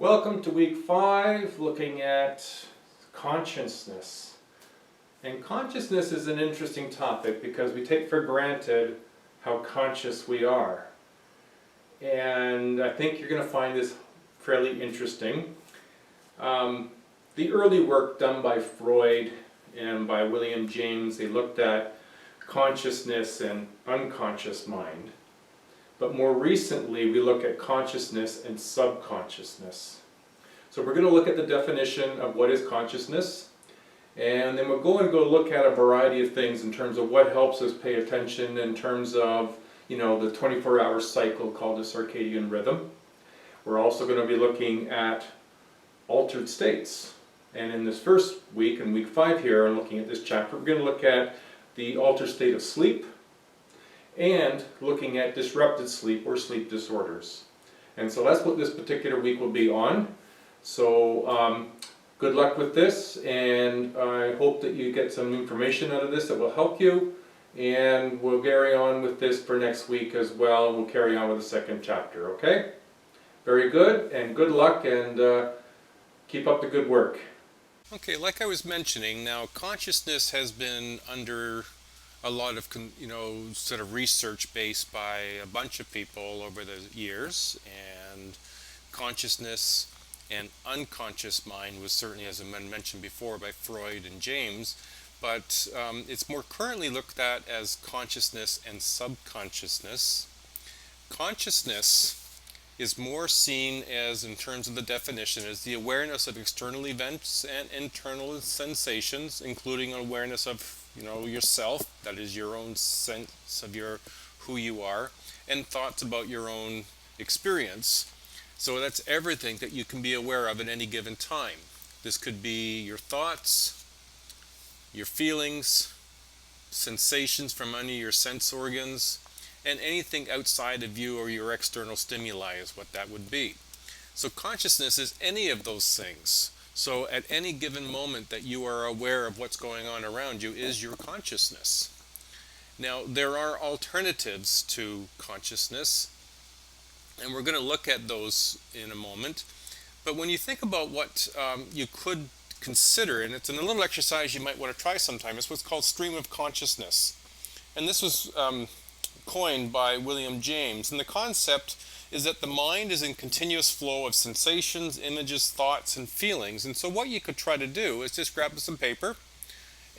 Welcome to week 5, looking at consciousness. And consciousness is an interesting topic because we take for granted how conscious we are. And I think you're going to find this fairly interesting. The early work done by Freud and by William James, they looked at consciousness and unconscious mind. But more recently, we look at consciousness and subconsciousness. So we're going to look at the definition of what is consciousness, and then we're going to go look at a variety of things in terms of what helps us pay attention in terms of, the 24-hour cycle called the circadian rhythm. We're also going to be looking at altered states. And in this first week, in week 5 here, and looking at this chapter, we're going to look at the altered state of sleep, and looking at disrupted sleep or sleep disorders. And so that's what this particular week will be on. So good luck with this, and I hope that you get some information out of this that will help you, and we'll carry on with this for next week as well. We'll carry on with the second chapter, okay? Very good, and good luck, and keep up the good work. Okay, like I was mentioning, now consciousness has been under a lot of, sort of research based by a bunch of people over the years, and consciousness and unconscious mind was certainly, as I mentioned before, by Freud and James, but it's more currently looked at as consciousness and subconsciousness. Consciousness is more seen as, in terms of the definition, as the awareness of external events and internal sensations, including awareness of yourself, that is your own sense of who you are, and thoughts about your own experience. So that's everything that you can be aware of at any given time. This could be your thoughts, your feelings, sensations from any of your sense organs, and anything outside of you or your external stimuli is what that would be. So consciousness is any of those things. So at any given moment that you are aware of what's going on around you is your consciousness. Now, there are alternatives to consciousness, and we're going to look at those in a moment. But when you think about what you could consider, and it's a little exercise you might want to try sometime, it's what's called stream of consciousness. And this was coined by William James, and the concept is that the mind is in continuous flow of sensations, images, thoughts, and feelings. And so what you could try to do is just grab some paper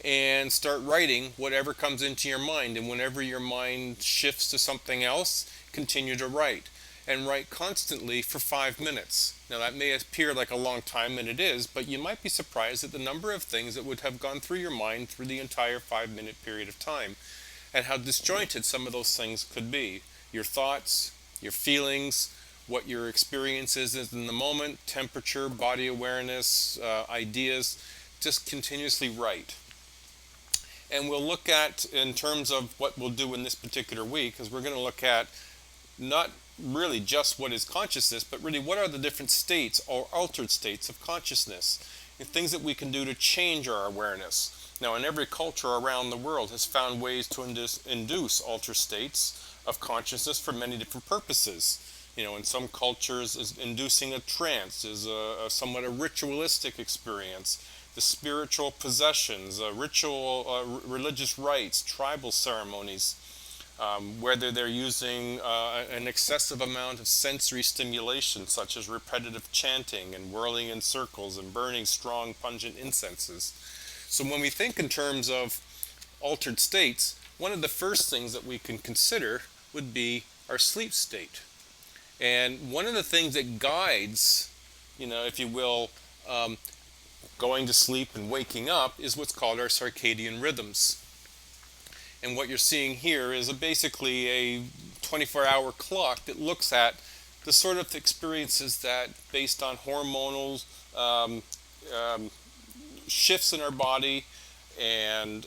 and start writing whatever comes into your mind. And whenever your mind shifts to something else, continue to write. And write constantly for 5 minutes. Now that may appear like a long time, and it is, but you might be surprised at the number of things that would have gone through your mind through the entire 5-minute period of time, and how disjointed some of those things could be. Your thoughts, your feelings, what your experience is in the moment, temperature, body awareness, ideas, just continuously write. And we'll look at, in terms of what we'll do in this particular week, is we're going to look at not really just what is consciousness, but really what are the different states or altered states of consciousness, and things that we can do to change our awareness. Now, in every culture around the world has found ways to induce altered states of consciousness for many different purposes. In some cultures, inducing a trance is somewhat a ritualistic experience. The spiritual possessions, religious rites, tribal ceremonies, whether they're using an excessive amount of sensory stimulation, such as repetitive chanting and whirling in circles and burning strong, pungent incenses. So when we think in terms of altered states, one of the first things that we can consider would be our sleep state. And one of the things that guides, if you will, going to sleep and waking up is what's called our circadian rhythms. And what you're seeing here is basically a 24-hour clock that looks at the sort of experiences that, based on hormonal shifts in our body and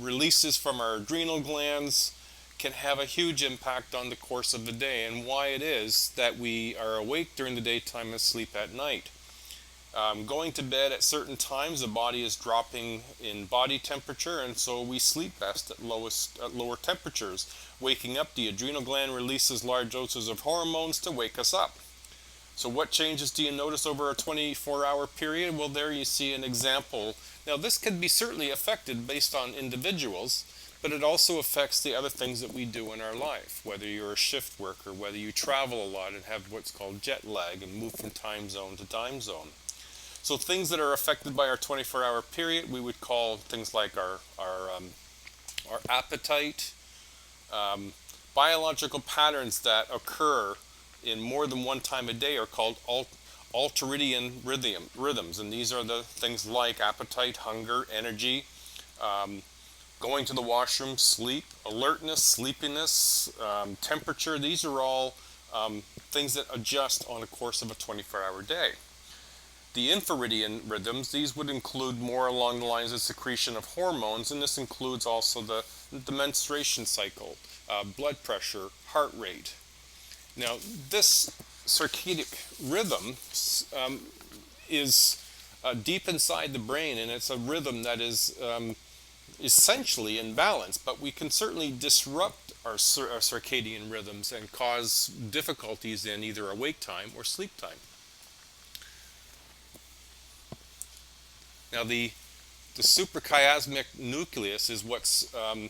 releases from our adrenal glands, can have a huge impact on the course of the day, and why it is that we are awake during the daytime and asleep at night. Going to bed at certain times, the body is dropping in body temperature, and so we sleep best at lower temperatures. Waking up, the adrenal gland releases large doses of hormones to wake us up. So what changes do you notice over a 24-hour period? Well, there you see an example. Now this could be certainly affected based on individuals, but it also affects the other things that we do in our life, whether you're a shift worker, whether you travel a lot and have what's called jet lag and move from time zone to time zone. So things that are affected by our 24-hour period, we would call things like our appetite, biological patterns that occur in more than one time a day are called ultradian rhythms, and these are the things like appetite, hunger, energy, going to the washroom, sleep, alertness, sleepiness, temperature. These are all things that adjust on the course of a 24-hour day. The infradian rhythms, these would include more along the lines of secretion of hormones, and this includes also the menstruation cycle, blood pressure, heart rate. Now, this circadian rhythm is deep inside the brain, and it's a rhythm that is essentially in balance, but we can certainly disrupt our circadian rhythms and cause difficulties in either awake time or sleep time. Now, the suprachiasmatic nucleus is what's a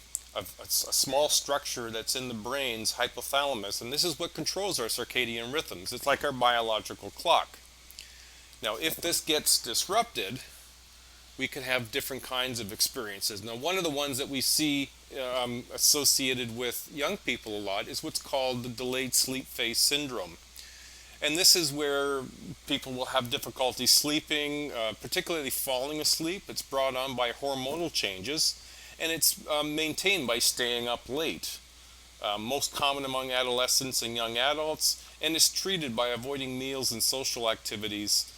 small structure that's in the brain's hypothalamus, and this is what controls our circadian rhythms. It's like our biological clock. Now, if this gets disrupted, we can have different kinds of experiences. Now, one of the ones that we see associated with young people a lot is what's called the delayed sleep phase syndrome. And this is where people will have difficulty sleeping, particularly falling asleep. It's brought on by hormonal changes, and it's maintained by staying up late. Most common among adolescents and young adults, and is treated by avoiding meals and social activities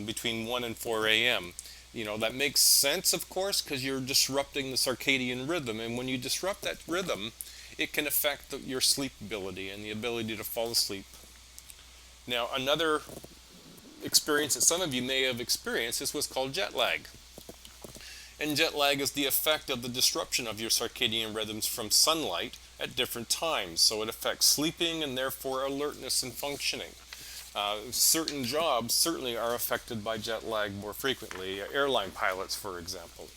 between 1 and 4 a.m. You know, that makes sense, of course, because you're disrupting the circadian rhythm, and when you disrupt that rhythm, it can affect your sleep ability and the ability to fall asleep. Now, another experience that some of you may have experienced is what's called jet lag. And jet lag is the effect of the disruption of your circadian rhythms from sunlight at different times. So it affects sleeping and therefore alertness and functioning. Certain jobs certainly are affected by jet lag more frequently. Airline pilots, for example,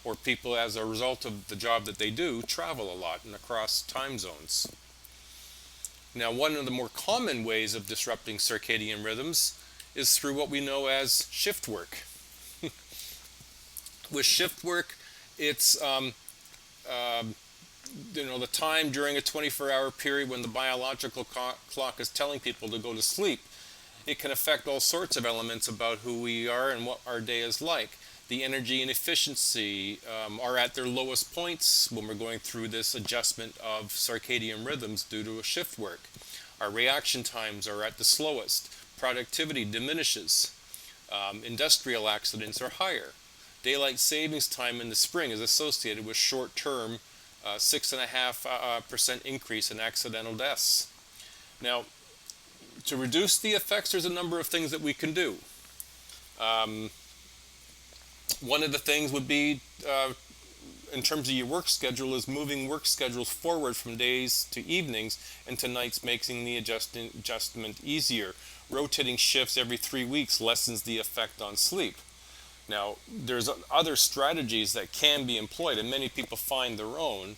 or people as a result of the job that they do travel a lot and across time zones. Now, one of the more common ways of disrupting circadian rhythms is through what we know as shift work. With shift work, it's the time during a 24-hour period when the biological clock is telling people to go to sleep. It can affect all sorts of elements about who we are and what our day is like. The energy and efficiency are at their lowest points when we're going through this adjustment of circadian rhythms due to a shift work. Our reaction times are at the slowest. Productivity diminishes. Industrial accidents are higher. Daylight savings time in the spring is associated with short-term 6.5% increase in accidental deaths. Now, to reduce the effects, there's a number of things that we can do. One of the things would be, in terms of your work schedule, is moving work schedules forward from days to evenings and to nights, making the adjustment easier. Rotating shifts every 3 weeks lessens the effect on sleep. Now, there's other strategies that can be employed, and many people find their own.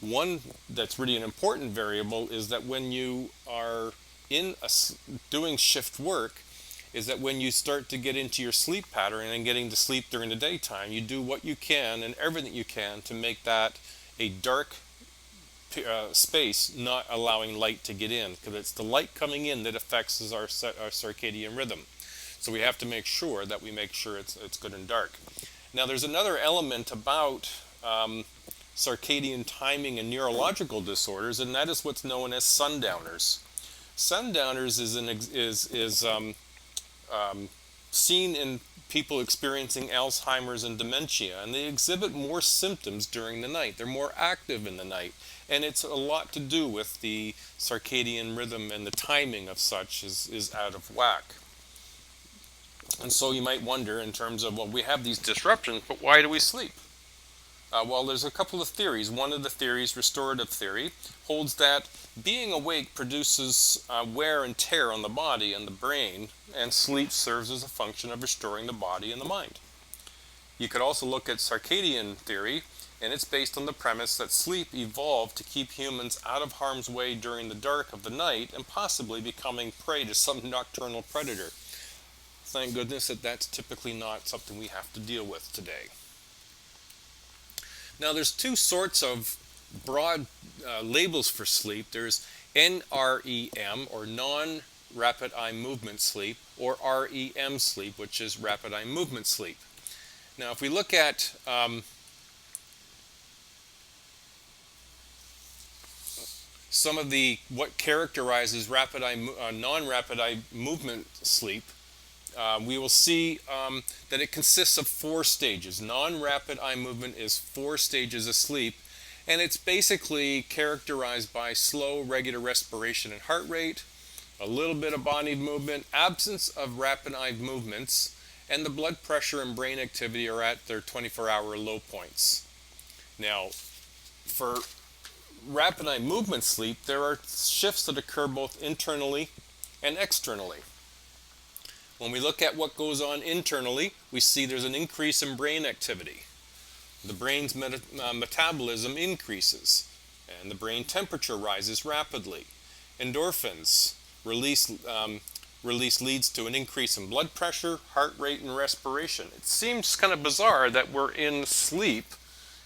One that's really an important variable is that when you are doing shift work, is that when you start to get into your sleep pattern and getting to sleep during the daytime, you do what you can and everything you can to make that a dark space, not allowing light to get in, because it's the light coming in that affects our circadian rhythm. So we have to make sure it's good and dark. Now, there's another element about circadian timing and neurological disorders, and that is what's known as sundowners. Sundowners is seen in people experiencing Alzheimer's and dementia, and they exhibit more symptoms during the night. They're more active in the night, and it's a lot to do with the circadian rhythm, and the timing of such is out of whack. And so you might wonder in terms of, well, we have these disruptions, but why do we sleep? Well, there's a couple of theories. One of the theories, restorative theory, holds that being awake produces wear and tear on the body and the brain, and sleep serves as a function of restoring the body and the mind. You could also look at Circadian theory, and it's based on the premise that sleep evolved to keep humans out of harm's way during the dark of the night and possibly becoming prey to some nocturnal predator. Thank goodness that that's typically not something we have to deal with today. Now there's two sorts of broad labels for sleep. There's NREM, or non-rapid eye movement sleep, or REM sleep, which is rapid eye movement sleep. Now if we look at some of what characterizes non-rapid eye movement sleep, we will see that it consists of 4 stages. Non-rapid eye movement is 4 stages of sleep, and it's basically characterized by slow, regular respiration and heart rate, a little bit of body movement, absence of rapid eye movements, and the blood pressure and brain activity are at their 24-hour low points. Now, for rapid eye movement sleep, there are shifts that occur both internally and externally. When we look at what goes on internally, we see there's an increase in brain activity. The brain's metabolism increases, and the brain temperature rises rapidly. Endorphins release leads to an increase in blood pressure, heart rate, and respiration. It seems kind of bizarre that we're in sleep,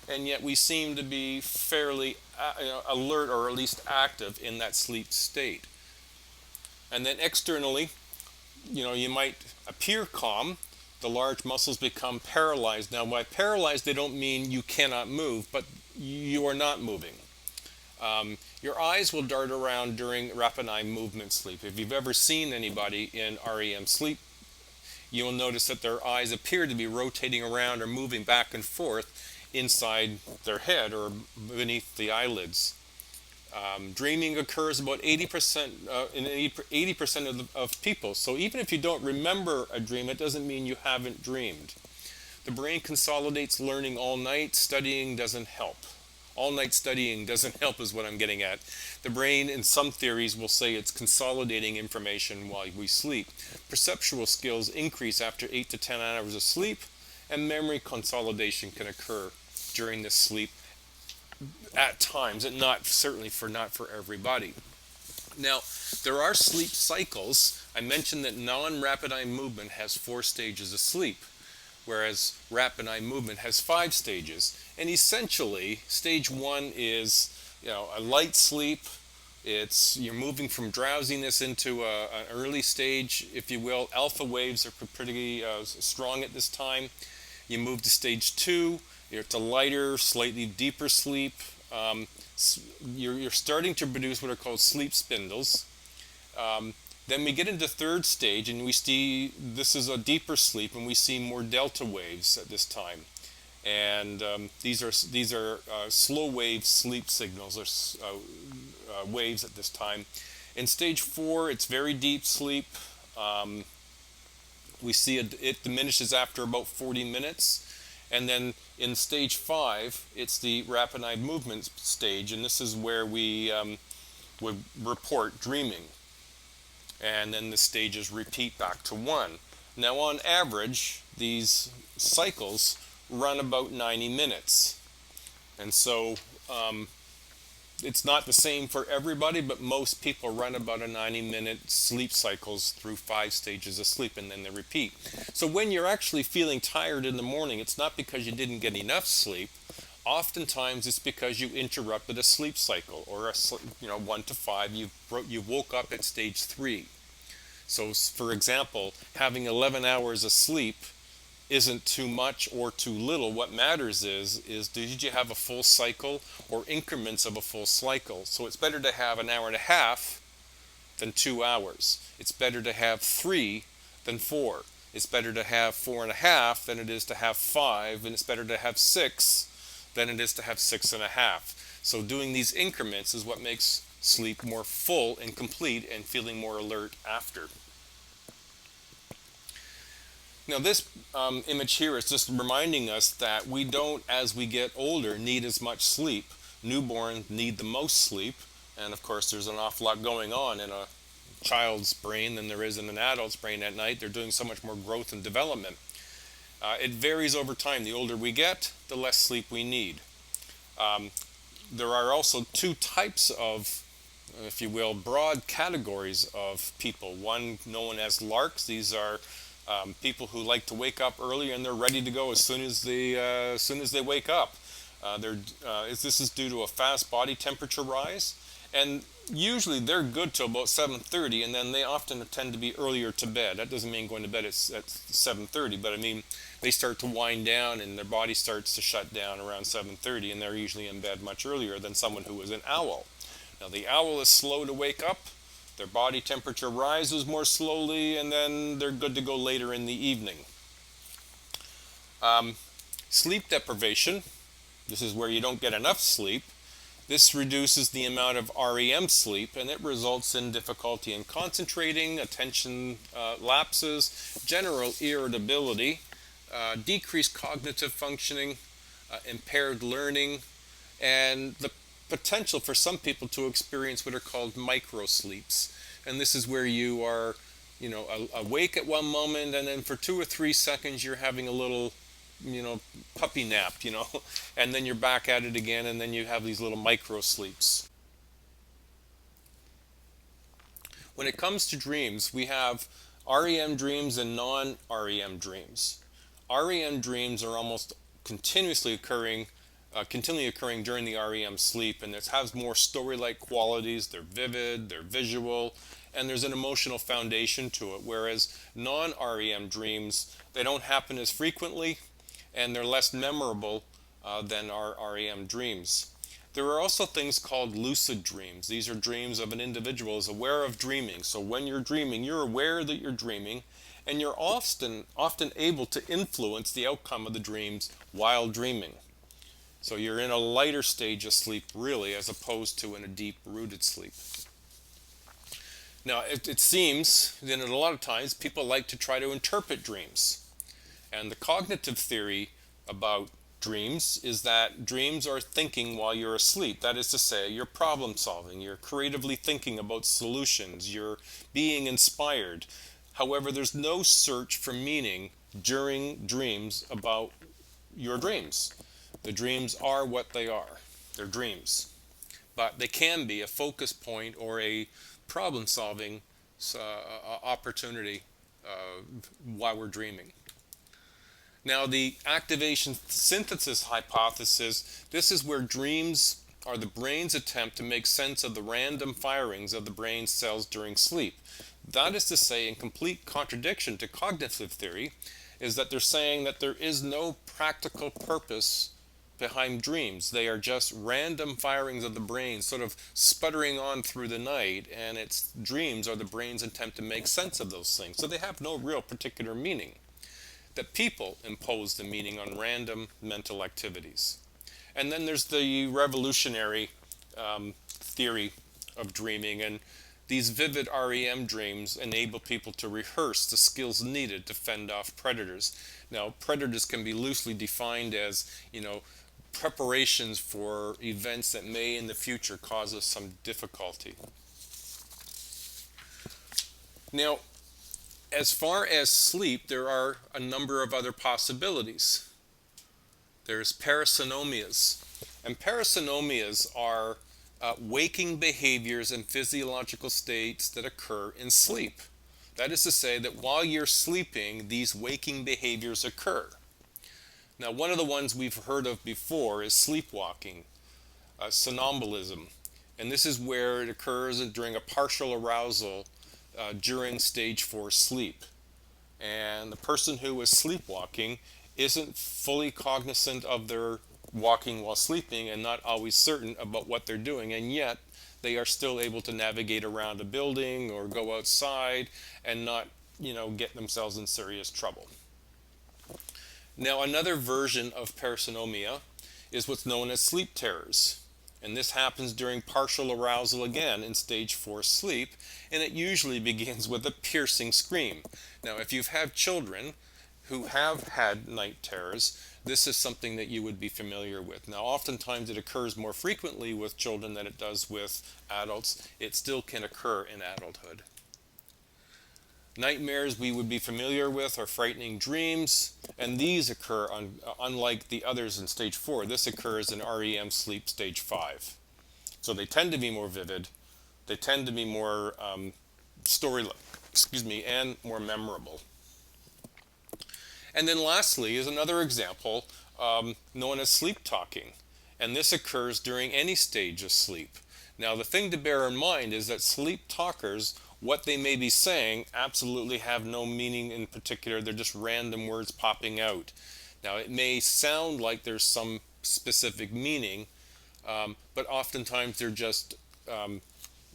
and yet we seem to be fairly alert, or at least active, in that sleep state. And then externally, you might appear calm. The large muscles become paralyzed. Now, by paralyzed, they don't mean you cannot move, but you are not moving. Your eyes will dart around during rapid eye movement sleep. If you've ever seen anybody in REM sleep, you'll notice that their eyes appear to be rotating around or moving back and forth inside their head or beneath the eyelids. Dreaming occurs about 80% in 80% of people. So even if you don't remember a dream, it doesn't mean you haven't dreamed. The brain consolidates learning all night. Studying doesn't help. All night studying doesn't help is what I'm getting at. The brain, in some theories, will say it's consolidating information while we sleep. Perceptual skills increase after 8 to 10 hours of sleep, and memory consolidation can occur during this sleep at times, and not for everybody. Now, there are sleep cycles. I mentioned that non-rapid eye movement has 4 stages of sleep, whereas rapid eye movement has 5 stages. And essentially, stage 1 is a light sleep. You're moving from drowsiness into an early stage, if you will. Alpha waves are pretty strong at this time. You move to stage 2. It's a lighter, slightly deeper sleep. You're starting to produce what are called sleep spindles. Then we get into 3rd stage, and we see this is a deeper sleep, and we see more delta waves at this time. And these are slow wave sleep signals, or waves at this time. In stage 4, it's very deep sleep. We see it diminishes after about 40 minutes. And then in stage 5, it's the rapid eye movement stage, and this is where we would report dreaming. And then the stages repeat back to 1. Now, on average, these cycles run about 90 minutes. And so it's not the same for everybody, but most people run about a 90-minute sleep cycles through 5 stages of sleep, and then they repeat. So when you're actually feeling tired in the morning, it's not because you didn't get enough sleep. Oftentimes it's because you interrupted a sleep cycle, or 1 to 5, you woke up at stage 3. So for example, having 11 hours of sleep isn't too much or too little. What matters is did you have a full cycle or increments of a full cycle? So it's better to have an hour and a half than 2 hours. It's better to have 3 than 4. It's better to have 4.5 than it is to have 5, and it's better to have 6 than it is to have 6.5. So doing these increments is what makes sleep more full and complete, and feeling more alert after. Now this image here is just reminding us that we don't, as we get older, need as much sleep. Newborns need the most sleep, and of course there's an awful lot going on in a child's brain than there is in an adult's brain at night. They're doing so much more growth and development. It varies over time. The older we get, the less sleep we need. There are also two types of, if you will, broad categories of people. One known as larks. These are people who like to wake up early and they're ready to go as soon as they wake up. This is due to a fast body temperature rise, and usually they're good till about 7:30, and then they often tend to be earlier to bed. That doesn't mean going to bed at 7:30, but I mean they start to wind down and their body starts to shut down around 7:30, and they're usually in bed much earlier than someone who is an owl. Now the owl is slow to wake up, their body temperature rises more slowly, and then they're good to go later in the evening. Sleep deprivation, this is where you don't get enough sleep. This reduces the amount of REM sleep, and it results in difficulty in concentrating, attention lapses, general irritability, decreased cognitive functioning, impaired learning, and the potential for some people to experience what are called micro sleeps. And this is where you are, awake at one moment, and then for 2 or 3 seconds you're having a little, puppy nap, and then you're back at it again, and then you have these little micro sleeps. When it comes to dreams, we have REM dreams and non-REM dreams. REM dreams are almost continually occurring during the REM sleep, and it has more story-like qualities. They're vivid, they're visual, and there's an emotional foundation to it, whereas non-REM dreams, they don't happen as frequently, and they're less memorable than our REM dreams. There are also things called lucid dreams. These are dreams of an individual is aware of dreaming. So when you're dreaming, you're aware that you're dreaming, and you're often able to influence the outcome of the dreams while dreaming. So you're in a lighter stage of sleep, really, as opposed to in a deep-rooted sleep. Now, it seems that a lot of times people like to try to interpret dreams. And the cognitive theory about dreams is that dreams are thinking while you're asleep. That is to say, you're problem solving, you're creatively thinking about solutions, you're being inspired. However, there's no search for meaning during dreams about your dreams. The dreams are what they are. They're dreams. But they can be a focus point or a problem-solving opportunity while we're dreaming. Now, the activation synthesis hypothesis, this is where dreams are the brain's attempt to make sense of the random firings of the brain cells during sleep. That is to say, in complete contradiction to cognitive theory, is that they're saying that there is no practical purpose behind dreams. They are just random firings of the brain sort of sputtering on through the night, and its dreams are the brain's attempt to make sense of those things. So they have no real particular meaning. That people impose the meaning on random mental activities. And then there's the revolutionary theory of dreaming, and these vivid REM dreams enable people to rehearse the skills needed to fend off predators. Now, predators can be loosely defined as, preparations for events that may in the future cause us some difficulty. Now, as far as sleep, there are a number of other possibilities. There's parasomnias, and parasomnias are waking behaviors and physiological states that occur in sleep. That is to say that while you're sleeping, these waking behaviors occur. Now, one of the ones we've heard of before is sleepwalking, somnambulism, and this is where it occurs during a partial arousal during stage 4 sleep. And the person who is sleepwalking isn't fully cognizant of their walking while sleeping and not always certain about what they're doing, and yet they are still able to navigate around a building or go outside and not, get themselves in serious trouble. Now, another version of parasomnia is what's known as sleep terrors. And this happens during partial arousal again in stage 4 sleep, and it usually begins with a piercing scream. Now, if you've had children who have had night terrors, this is something that you would be familiar with. Now, oftentimes it occurs more frequently with children than it does with adults. It still can occur in adulthood. Nightmares we would be familiar with are frightening dreams, and these occur, unlike the others in stage 4, this occurs in REM sleep stage 5. So they tend to be more vivid, they tend to be more and more memorable. And then lastly is another example known as sleep talking. And this occurs during any stage of sleep. Now the thing to bear in mind is that sleep talkers, what they may be saying, absolutely have no meaning in particular. They're just random words popping out. Now it may sound like there's some specific meaning, but oftentimes they're just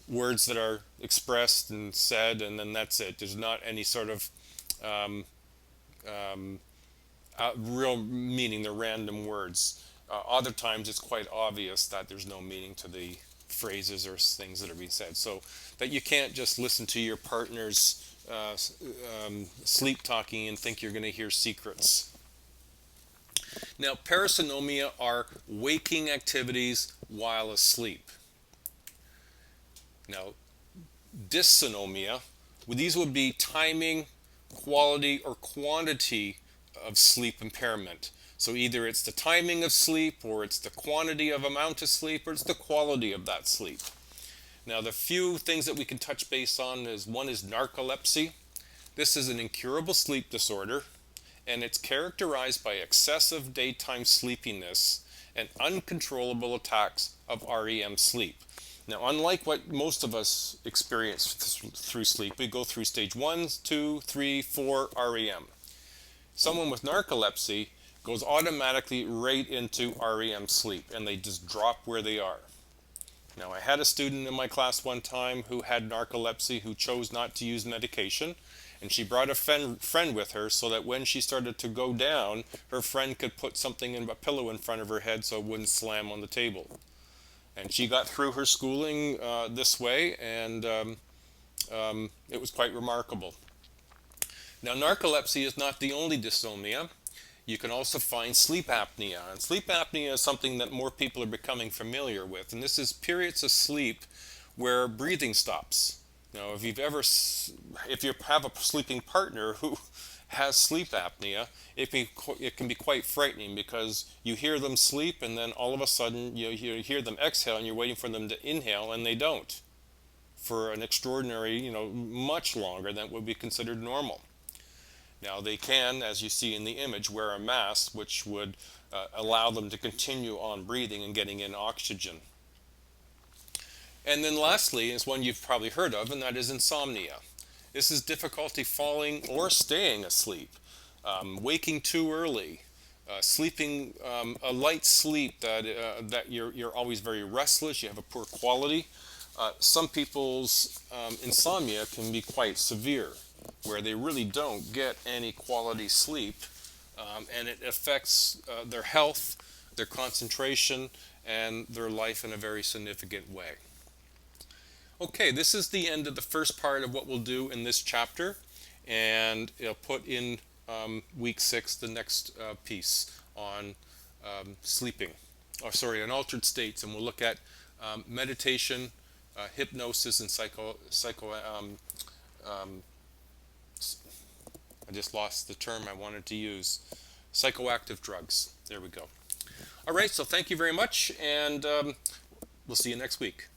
words that are expressed and said, and then that's it. There's not any sort of real meaning. They're random words. Other times it's quite obvious that there's no meaning to the phrases or things that are being said. So that you can't just listen to your partner's sleep talking and think you're going to hear secrets. Now, parasomnia are waking activities while asleep. Now, dyssomnia, these would be timing, quality, or quantity of sleep impairment. So either it's the timing of sleep, or it's the quantity of amount of sleep, or it's the quality of that sleep. Now, the few things that we can touch base on is one is narcolepsy. This is an incurable sleep disorder, and it's characterized by excessive daytime sleepiness and uncontrollable attacks of REM sleep. Now, unlike what most of us experience through sleep, we go through stage 1, 2, 3, 4 REM. Someone with narcolepsy goes automatically right into REM sleep, and they just drop where they are. Now, I had a student in my class one time who had narcolepsy who chose not to use medication, and she brought a friend with her so that when she started to go down, her friend could put something in a pillow in front of her head so it wouldn't slam on the table. And she got through her schooling this way, and it was quite remarkable. Now, narcolepsy is not the only dyssomnia. You can also find sleep apnea. And sleep apnea is something that more people are becoming familiar with. And this is periods of sleep where breathing stops. Now, if you have a sleeping partner who has sleep apnea, it can be quite frightening, because you hear them sleep and then all of a sudden you hear them exhale and you're waiting for them to inhale, and they don't for an extraordinary, much longer than would be considered normal. Now, they can, as you see in the image, wear a mask which would allow them to continue on breathing and getting in oxygen. And then lastly is one you've probably heard of, and that is insomnia. This is difficulty falling or staying asleep, waking too early, sleeping a light sleep that you're always very restless, you have a poor quality. Some people's insomnia can be quite severe, where they really don't get any quality sleep, and it affects their health, their concentration, and their life in a very significant way. Okay, this is the end of the first part of what we'll do in this chapter, and I'll put in week 6 the next piece on sleeping, on altered states, and we'll look at meditation, hypnosis, and I just lost the term I wanted to use. Psychoactive drugs. There we go. All right, so thank you very much, and we'll see you next week.